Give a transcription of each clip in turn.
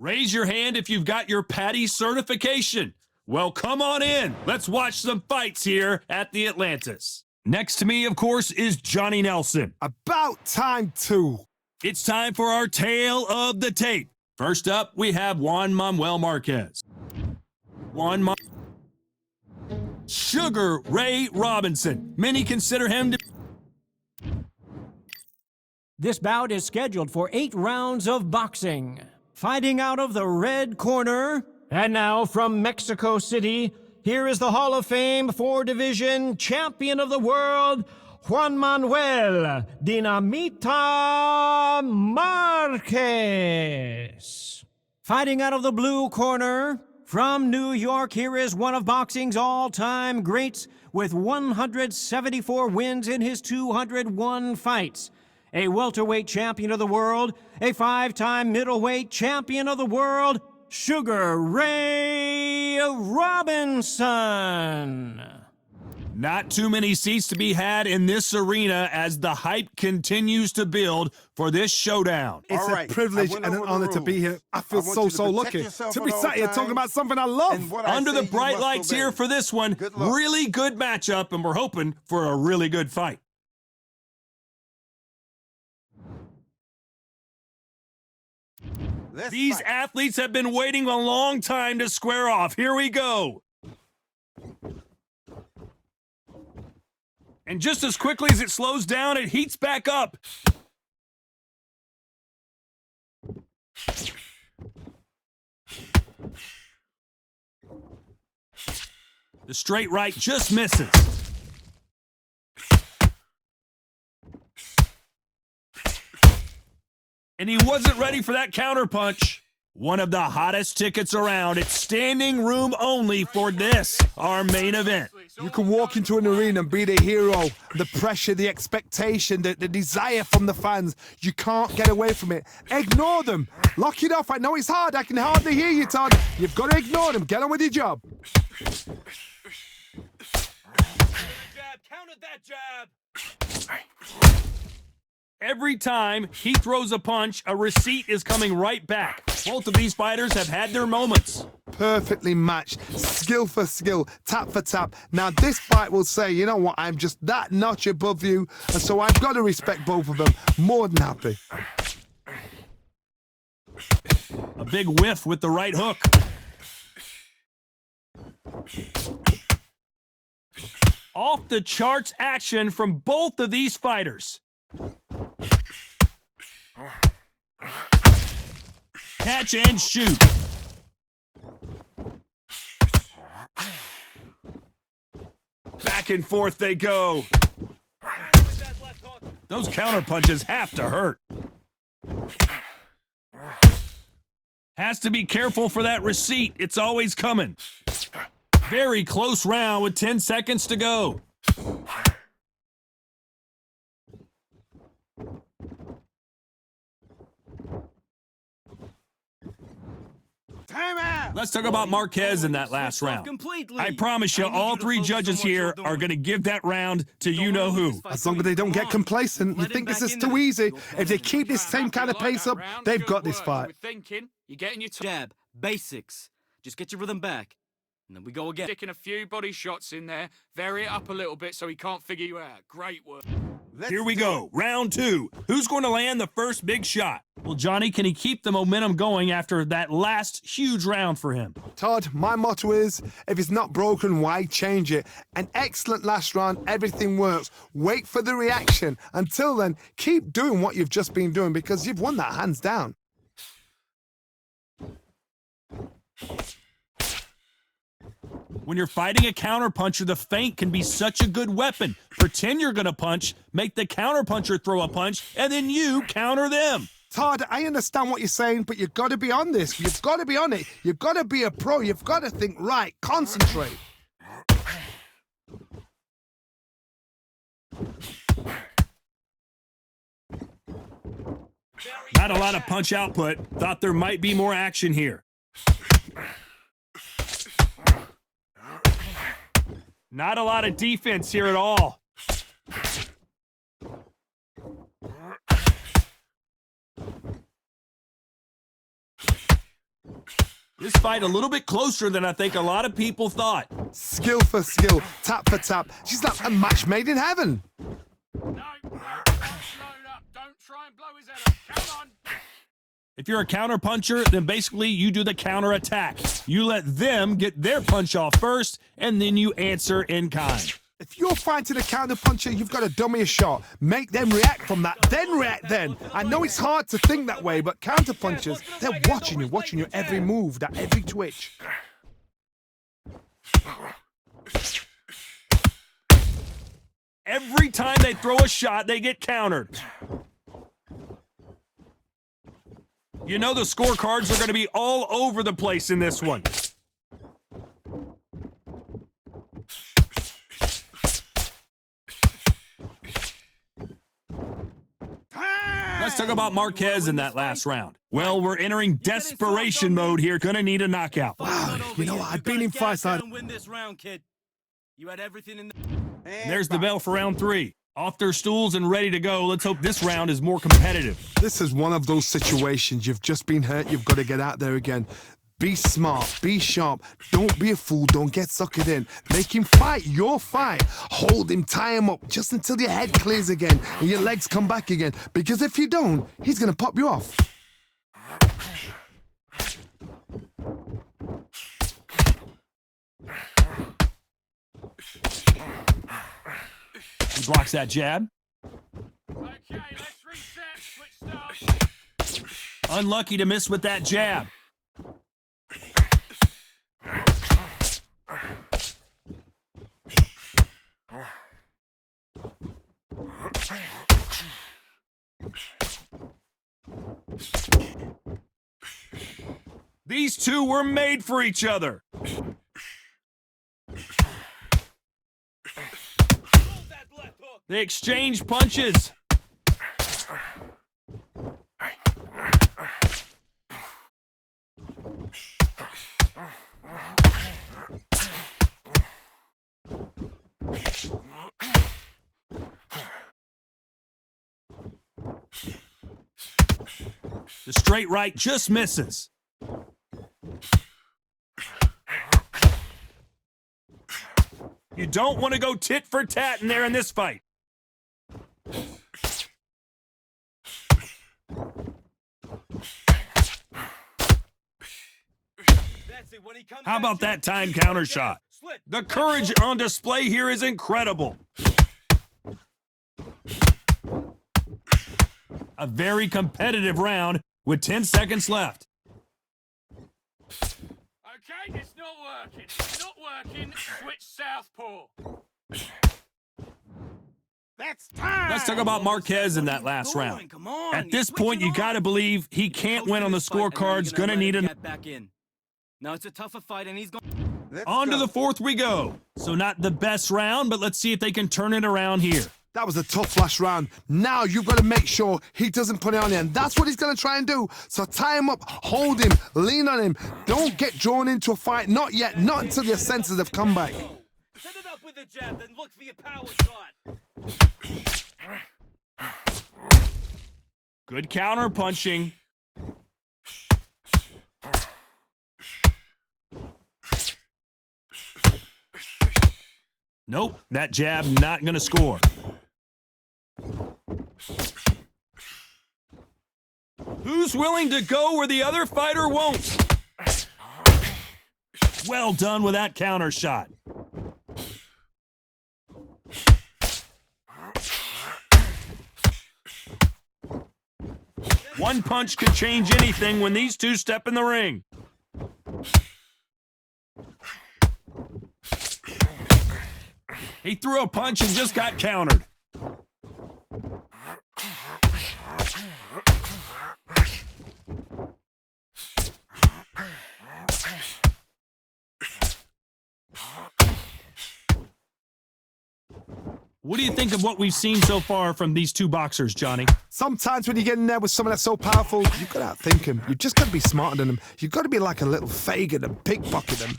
Raise your hand if you've got your Patty certification. Well, come on in. Let's watch some fights here at the Atlantis. Next to me, of course, is Johnny Nelson. About time too. It's time for our tale of the tape. First up, we have Juan Manuel Marquez. Sugar Ray Robinson. Many consider him to... This bout is scheduled for 8 rounds of boxing. Fighting out of the red corner, and now from Mexico City, here is the Hall of Fame 4-division champion of the world, Juan Manuel Dinamita Marquez. Fighting out of the blue corner, from New York, here is one of boxing's all-time greats with 174 wins in his 201 fights. A welterweight champion of the world, a 5-time middleweight champion of the world, Sugar Ray Robinson. Not too many seats to be had in this arena as the hype continues to build for this showdown. It's a privilege and an honor to be here. I feel so lucky to be sat here talking about something I love. Under the bright lights here for this one, really good matchup, and we're hoping for a really good fight. These athletes have been waiting a long time to square off. Here we go. And just as quickly as it slows down, it heats back up. The straight right just misses. And he wasn't ready for that counterpunch. One of the hottest tickets around. It's standing room only for this, our main event. You can walk into an arena and be the hero. The pressure, the expectation, the desire from the fans. You can't get away from it. Ignore them. Lock it off. I know it's hard. I can hardly hear you, Todd. You've got to ignore them. Get on with your job. Jab, counted that jab. Every time he throws a punch, a receipt is coming right back. Both of these fighters have had their moments. Perfectly matched, skill for skill, tap for tap. Now this fight will say, you know what, I'm just that notch above you, and so I've got to respect both of them. More than happy. A big whiff with the right hook. Off the charts action from both of these fighters. Catch and shoot. Back and forth they go. Those counter punches have to hurt. Has to be careful for that receipt. It's always coming. Very close round with 10 seconds to go. Let's talk about Marquez in that last round. I promise you, all 3 judges here are going to give that round to you-know-who. As long as they don't get complacent, you think this is too easy. If they keep this same kind of pace up, they've got this fight. You're getting your jab, basics. Just get your rhythm back, and then we go again. Sticking a few body shots in there, vary it up a little bit so he can't figure you out. Great work. Here we go, round 2. Who's going to land the first big shot? Well, Johnny, can he keep the momentum going after that last huge round for him? Todd, my motto is, if it's not broken, why change it? An excellent last round, everything works. Wait for the reaction. Until then, keep doing what you've just been doing because you've won that hands down. When you're fighting a counterpuncher, the feint can be such a good weapon. Pretend you're going to punch, make the counterpuncher throw a punch, and then you counter them. Todd, I understand what you're saying, but you've got to be on this. You've got to be on it. You've got to be a pro. You've got to think right. Concentrate. Not a lot of punch output. Thought there might be more action here. Not a lot of defense here at all. This fight a little bit closer than I think a lot of people thought. Skill for skill, tap for tap. She's like a match made in heaven. No, load up. Don't try and blow his head up. Come on. If you're a counter puncher, then basically you do the counter attack. You let them get their punch off first, and then you answer in kind. If you're fighting a counter puncher, you've got to dummy a shot. Make them react from that, then react then. I know it's hard to think that way, but counter punchers, they're watching your every move, that every twitch. Every time they throw a shot, they get countered. You know the scorecards are going to be all over the place in this one. Let's talk about Marquez in that last round. Well, we're entering desperation mode here. Gonna need a knockout. Wow, you know what? I've been in fights like... Win this round, kid. You had everything in the... And there's the bell for round 3. Off their stools and ready to go. Let's hope this round is more competitive. This is one of those situations. You've just been hurt. You've got to get out there again. Be smart. Be sharp. Don't be a fool. Don't get suckered in. Make him fight your fight. Hold him. Tie him up just until your head clears again and your legs come back again. Because if you don't, he's going to pop you off. He blocks that jab. Okay, let's reset. Switch start. Unlucky to miss with that jab. These two were made for each other. They exchange punches. The straight right just misses. You don't want to go tit for tat in there in this fight. How about that time counter shot? The courage on display here is incredible. A very competitive round with 10 seconds left. Okay, it's not working. It's not working. Switch southpaw. That's time! Let's talk about Marquez in that last round. At this point, you gotta believe he can't win on the scorecards. Gonna need a... back in. Now it's a tougher fight, and he's going... On to the 4th we go. So not the best round, but let's see if they can turn it around here. That was a tough last round. Now you've got to make sure he doesn't put it on you, and that's what he's going to try and do. So tie him up, hold him, lean on him. Don't get drawn into a fight. Not yet. Not until your senses have come back. Set it up with a jab, then look for your power shot. Good counter punching. Nope, that jab not gonna score. Who's willing to go where the other fighter won't? Well done with that counter shot. One punch could change anything when these two step in the ring. He threw a punch and just got countered. What do you think of what we've seen so far from these two boxers, Johnny? Sometimes when you get in there with someone that's so powerful, you've got to outthink him. You've just got to be smarter than him. You've got to be like a little faggot and pickpocket him.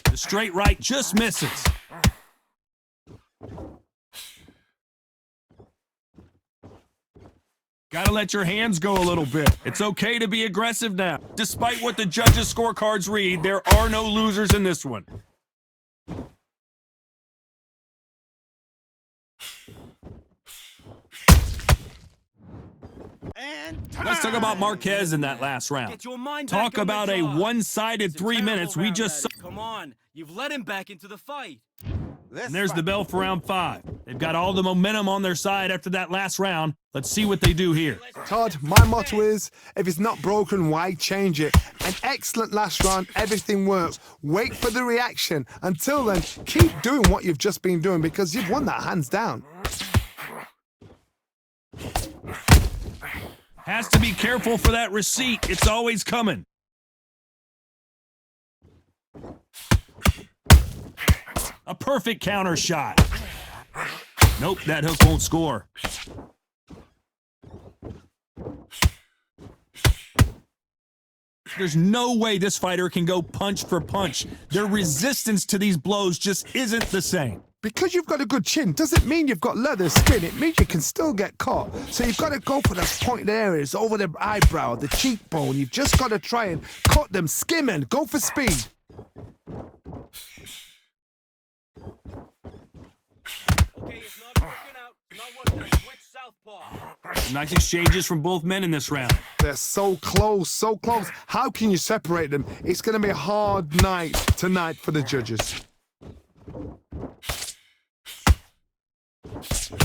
The straight right just misses. Gotta let your hands go a little bit. It's okay to be aggressive now. Despite what the judges' scorecards read, there are no losers in this one. Let's talk about Marquez in that last round. Get your mind Talk back on the about a job. one-sided It's a 3 terrible minutes. We round, just that is. Come on. You've let him back into the fight. And there's the bell for round 5. They've got all the momentum on their side after that last round. Let's see what they do here. Todd, my motto is, if it's not broken, why change it? An excellent last round, everything works. Wait for the reaction. Until then, keep doing what you've just been doing because you've won that hands down. Has to be careful for that receipt. It's always coming. A perfect counter shot. Nope, that hook won't score. There's no way this fighter can go punch for punch. Their resistance to these blows just isn't the same. Because you've got a good chin doesn't mean you've got leather skin. It means you can still get caught. So you've got to go for those pointed areas over the eyebrow, the cheekbone. You've just got to try and cut them, skim and go for speed. Okay, it's not working out. It's not working out. Switch southpaw. Nice exchanges from both men in this round. They're so close, so close. How can you separate them? It's going to be a hard night tonight for the judges.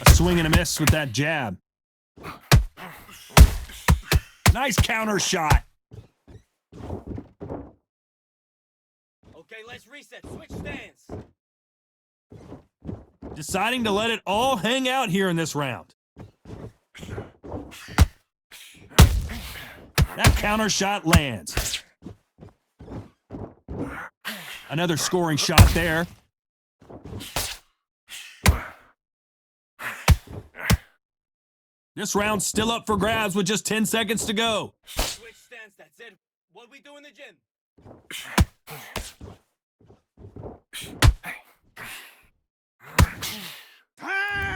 A swing and a miss with that jab. Nice counter shot. Okay, let's reset. Switch stance. Deciding to let it all hang out here in this round. That counter shot lands. Another scoring shot there. This round's still up for grabs with just 10 seconds to go. Switch stance. That's it. What we do in the gym.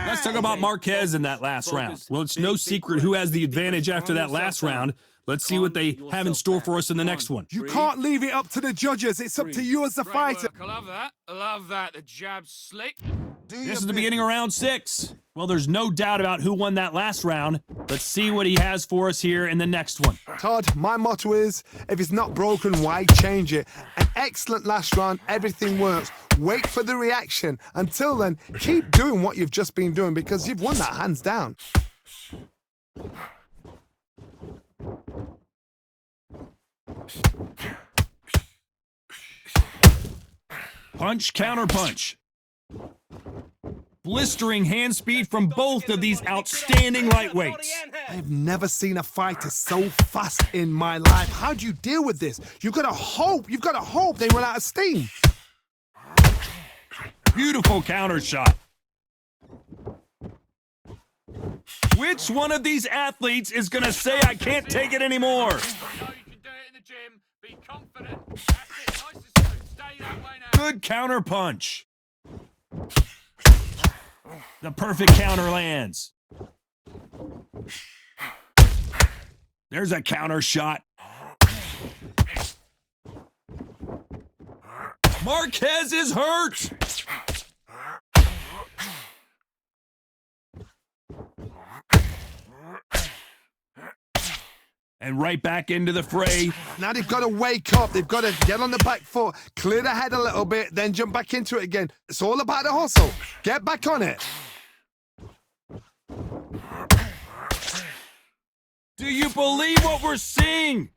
Let's talk about Marquez in that last round. Well, it's no secret who has the advantage after that last round. Let's see what they have in store for us in the next one. You can't leave it up to the judges. It's up to you as the Great fighter. work. I love that. I love that. The jab's slick. This is the beginning of round 6. Well, there's no doubt about who won that last round. Let's see what he has for us here in the next one. Todd, my motto is, if it's not broken, why change it? An excellent last round, everything works. Wait for the reaction. Until then, keep doing what you've just been doing because you've won that hands down. Punch, counter punch. Blistering hand speed from both of these outstanding lightweights. I've never seen a fighter so fast in my life. How do you deal with this? You've got to hope they run out of steam. Beautiful counter shot. Which one of these athletes is going to say, I can't take it anymore? I know you can do it in the gym. Be confident. That's it. Nice and smooth. Stay that way now. Good counter punch. The perfect counter lands. There's a counter shot. Marquez is hurt. And right back into the fray. Now they've got to wake up. They've got to get on the back foot, clear the head a little bit, then jump back into it again. It's all about the hustle. Get back on it. Do you believe what we're seeing?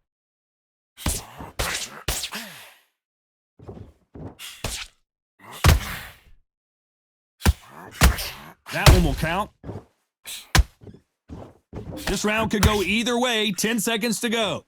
That one will count. This round could go either way. 10 seconds to go.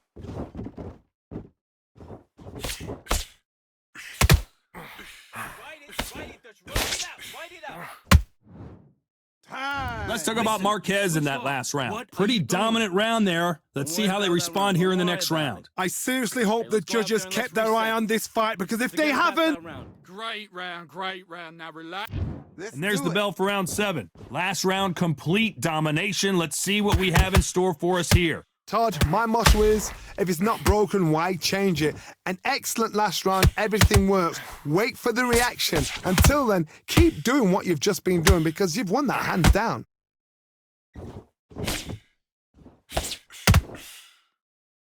Let's talk about Marquez in that last round. Pretty dominant round there. Let's see how they respond here in the next round. I seriously hope the judges kept their eye on this fight because if they haven't... Great round. Now relax. And there's the bell for round 7. Last round, complete domination. Let's see what we have in store for us here. Todd, my motto is, if it's not broken, why change it? An excellent last round, everything works. Wait for the reaction. Until then, keep doing what you've just been doing because you've won that hands down.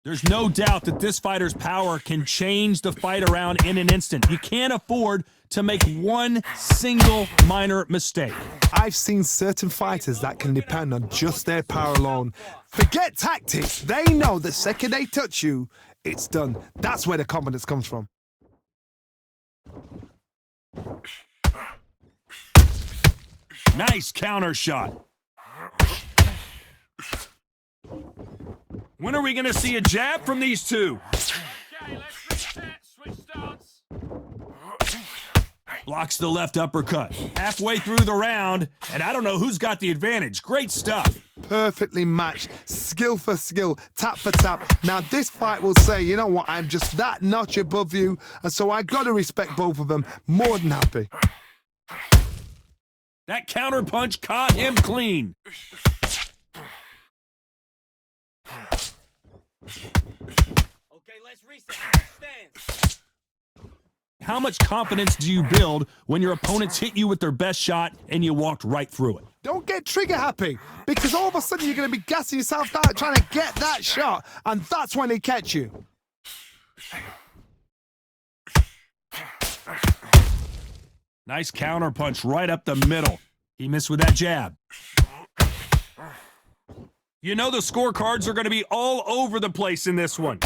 There's no doubt that this fighter's power can change the fight around in an instant. You can't afford to make one single minor mistake. I've seen certain fighters that can depend on just their power alone. Forget tactics. They know the second they touch you, it's done. That's where the confidence comes from. Nice counter shot. When are we going to see a jab from these two? Okay, let's reset. Switch stance. Blocks the left uppercut. Halfway through the round, and I don't know who's got the advantage. Great stuff. Perfectly matched, skill for skill, tap for tap. Now this fight will say, you know what, I'm just that notch above you, and so I gotta respect both of them. More than happy. That counter punch caught him clean. Okay, let's reset. Stance. How much confidence do you build when your opponents hit you with their best shot and you walked right through it? Don't get trigger happy, because all of a sudden you're gonna be gassing yourself out trying to get that shot, and that's when they catch you. Nice counter punch right up the middle. He missed with that jab. You know the scorecards are going to be all over the place in this one.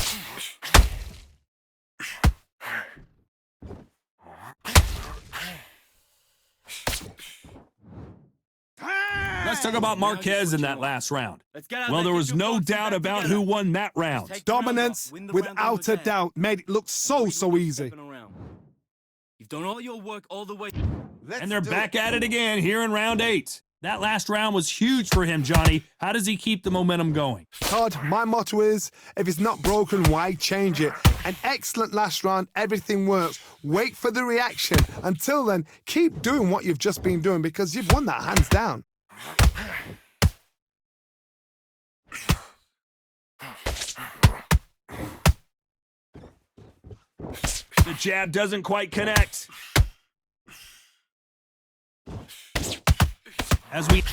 Let's talk about Marquez in that last round. Let's get out Well, there get was your no boxing doubt back about together. who won that round. Take the round Dominance, off, win the round without over a there. doubt, made it look so easy. Stepping around. You've done all your work all the way. And they're back at it again here in round 8. That last round was huge for him, Johnny. How does he keep the momentum going? Todd, my motto is, if it's not broken, why change it? An excellent last round, everything works. Wait for the reaction. Until then, keep doing what you've just been doing because you've won that hands down. The jab doesn't quite connect.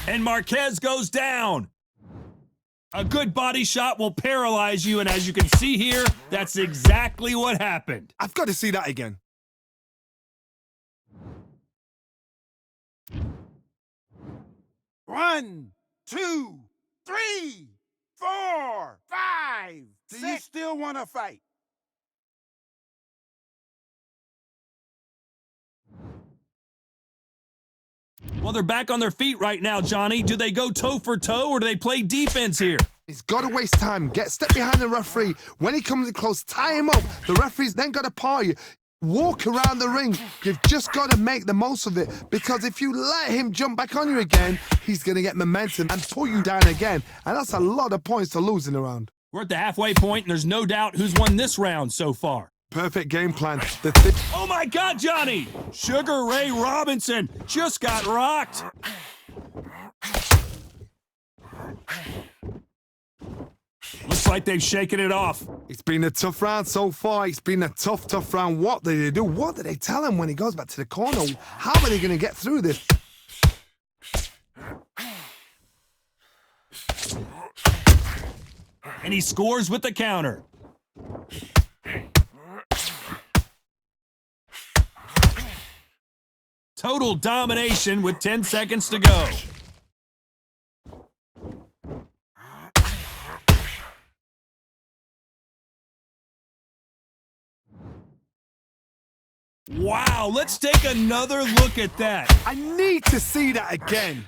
And Marquez goes down. A good body shot will paralyze you, and as you can see here, that's exactly what happened. I've got to see that again. One, two, three, 4, 5, 6. Do you still want to fight? Well, they're back on their feet right now, Johnny. Do they go toe for toe, or do they play defense here? He's got to waste time. Get step behind the referee. When he comes in close, tie him up. The referee's then got to paw you. Walk around the ring. You've just got to make the most of it, because if you let him jump back on you again, he's going to get momentum and pull you down again. And that's a lot of points to lose in a round. We're at the halfway point, and there's no doubt who's won this round so far. Perfect game plan. Oh my God, Johnny! Sugar Ray Robinson just got rocked. Looks like they've shaken it off. It's been a tough round so far. It's been a tough round. What did they do? What did they tell him when he goes back to the corner? How are they going to get through this? And he scores with the counter. Total domination with 10 seconds to go. Wow, let's take another look at that. I need to see that again.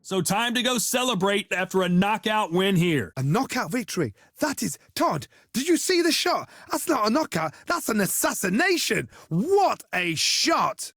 So time to go celebrate after a knockout win here. A knockout victory. That is, Todd, did you see the shot? That's not a knockout. That's an assassination. What a shot.